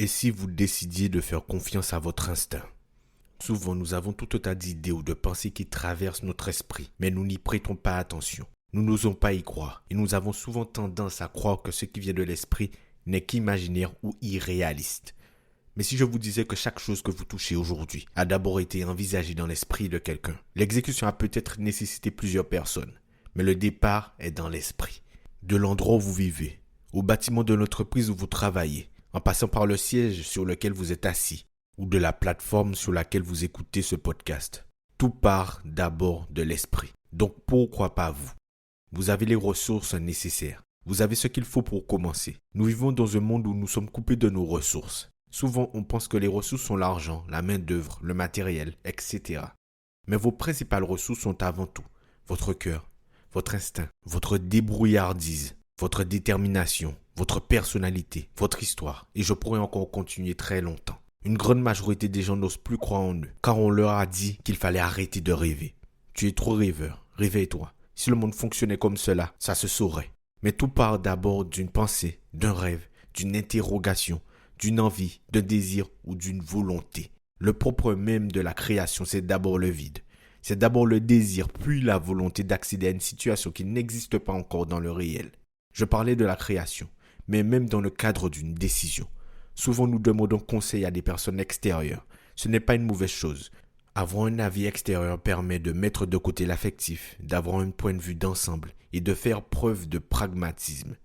Et si vous décidiez de faire confiance à votre instinct? Souvent, nous avons tout un tas d'idées ou de pensées qui traversent notre esprit, mais nous n'y prêtons pas attention. Nous n'osons pas y croire, et nous avons souvent tendance à croire que ce qui vient de l'esprit n'est qu'imaginaire ou irréaliste. Mais si je vous disais que chaque chose que vous touchez aujourd'hui a d'abord été envisagée dans l'esprit de quelqu'un, l'exécution a peut-être nécessité plusieurs personnes, mais le départ est dans l'esprit. De l'endroit où vous vivez, au bâtiment de l'entreprise où vous travaillez, en passant par le siège sur lequel vous êtes assis, ou de la plateforme sur laquelle vous écoutez ce podcast. Tout part d'abord de l'esprit. Donc pourquoi pas vous? Vous avez les ressources nécessaires. Vous avez ce qu'il faut pour commencer. Nous vivons dans un monde où nous sommes coupés de nos ressources. Souvent, on pense que les ressources sont l'argent, la main-d'œuvre, le matériel, etc. Mais vos principales ressources sont avant tout votre cœur, votre instinct, votre débrouillardise, votre détermination, votre personnalité, votre histoire. Et je pourrais encore continuer très longtemps. Une grande majorité des gens n'osent plus croire en eux, car on leur a dit qu'il fallait arrêter de rêver. Tu es trop rêveur, réveille-toi. Si le monde fonctionnait comme cela, ça se saurait. Mais tout part d'abord d'une pensée, d'un rêve, d'une interrogation, d'une envie, d'un désir ou d'une volonté. Le propre même de la création, c'est d'abord le vide. C'est d'abord le désir, puis la volonté d'accéder à une situation qui n'existe pas encore dans le réel. Je parlais de la création, mais même dans le cadre d'une décision. Souvent, nous demandons conseil à des personnes extérieures. Ce n'est pas une mauvaise chose. Avoir un avis extérieur permet de mettre de côté l'affectif, d'avoir un point de vue d'ensemble et de faire preuve de pragmatisme.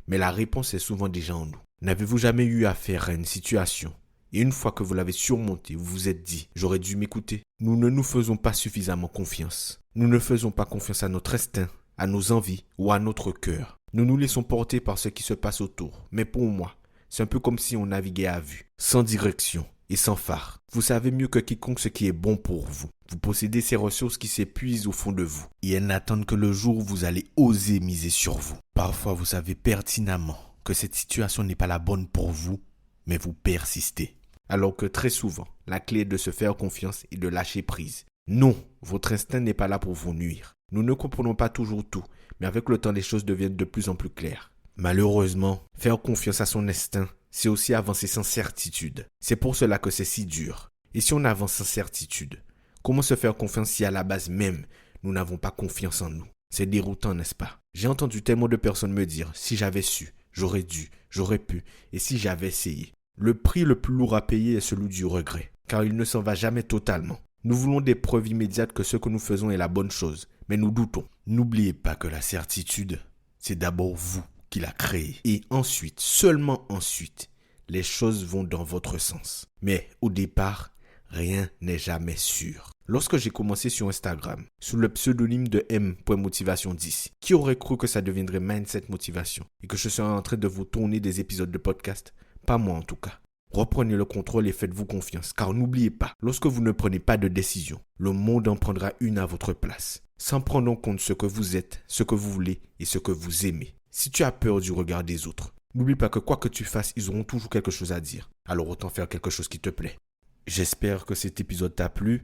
Mais la réponse est souvent déjà en nous. N'avez-vous jamais eu affaire à une situation et une fois que vous l'avez surmontée, vous vous êtes dit « j'aurais dû m'écouter ». Nous ne nous faisons pas suffisamment confiance. Nous ne faisons pas confiance à notre instinct, à nos envies ou à notre cœur. Nous nous laissons porter par ce qui se passe autour. Mais pour moi, c'est un peu comme si on naviguait à vue, sans direction et sans phare. Vous savez mieux que quiconque ce qui est bon pour vous. Vous possédez ces ressources qui s'épuisent au fond de vous. Et elles n'attendent que le jour où vous allez oser miser sur vous. Parfois, vous savez pertinemment que cette situation n'est pas la bonne pour vous, mais vous persistez. Alors que très souvent, la clé est de se faire confiance et de lâcher prise. Non, votre instinct n'est pas là pour vous nuire. Nous ne comprenons pas toujours tout, mais avec le temps, les choses deviennent de plus en plus claires. Malheureusement, faire confiance à son instinct, c'est aussi avancer sans certitude. C'est pour cela que c'est si dur. Et si on avance sans certitude, comment se faire confiance si à la base même, nous n'avons pas confiance en nous? C'est déroutant, n'est-ce pas? J'ai entendu tellement de personnes me dire « si j'avais su, j'aurais dû, j'aurais pu, et si j'avais essayé ». Le prix le plus lourd à payer est celui du regret, car il ne s'en va jamais totalement. Nous voulons des preuves immédiates que ce que nous faisons est la bonne chose, mais nous doutons. N'oubliez pas que la certitude, c'est d'abord vous qui l'a créé. Et ensuite, seulement ensuite, les choses vont dans votre sens. Mais au départ, rien n'est jamais sûr. Lorsque j'ai commencé sur Instagram, sous le pseudonyme de M.Motivation10, qui aurait cru que ça deviendrait Mindset Motivation et que je serais en train de vous tourner des épisodes de podcast? Pas moi en tout cas. Reprenez le contrôle et faites-vous confiance, car n'oubliez pas, lorsque vous ne prenez pas de décision, le monde en prendra une à votre place, sans prendre en compte ce que vous êtes, ce que vous voulez et ce que vous aimez. Si tu as peur du regard des autres, n'oublie pas que quoi que tu fasses, ils auront toujours quelque chose à dire. Alors autant faire quelque chose qui te plaît. J'espère que cet épisode t'a plu.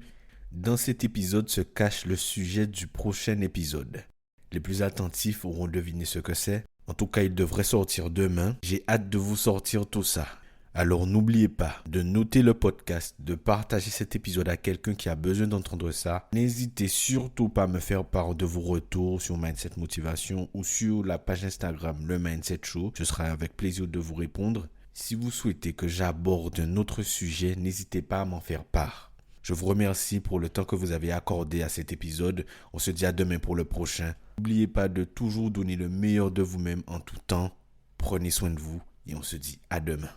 Dans cet épisode se cache le sujet du prochain épisode. Les plus attentifs auront deviné ce que c'est. En tout cas, il devrait sortir demain. J'ai hâte de vous sortir tout ça. Alors n'oubliez pas de noter le podcast, de partager cet épisode à quelqu'un qui a besoin d'entendre ça. N'hésitez surtout pas à me faire part de vos retours sur Mindset Motivation ou sur la page Instagram Le Mindset Show. Ce sera avec plaisir de vous répondre. Si vous souhaitez que j'aborde un autre sujet, n'hésitez pas à m'en faire part. Je vous remercie pour le temps que vous avez accordé à cet épisode. On se dit à demain pour le prochain. N'oubliez pas de toujours donner le meilleur de vous-même en tout temps. Prenez soin de vous et on se dit à demain.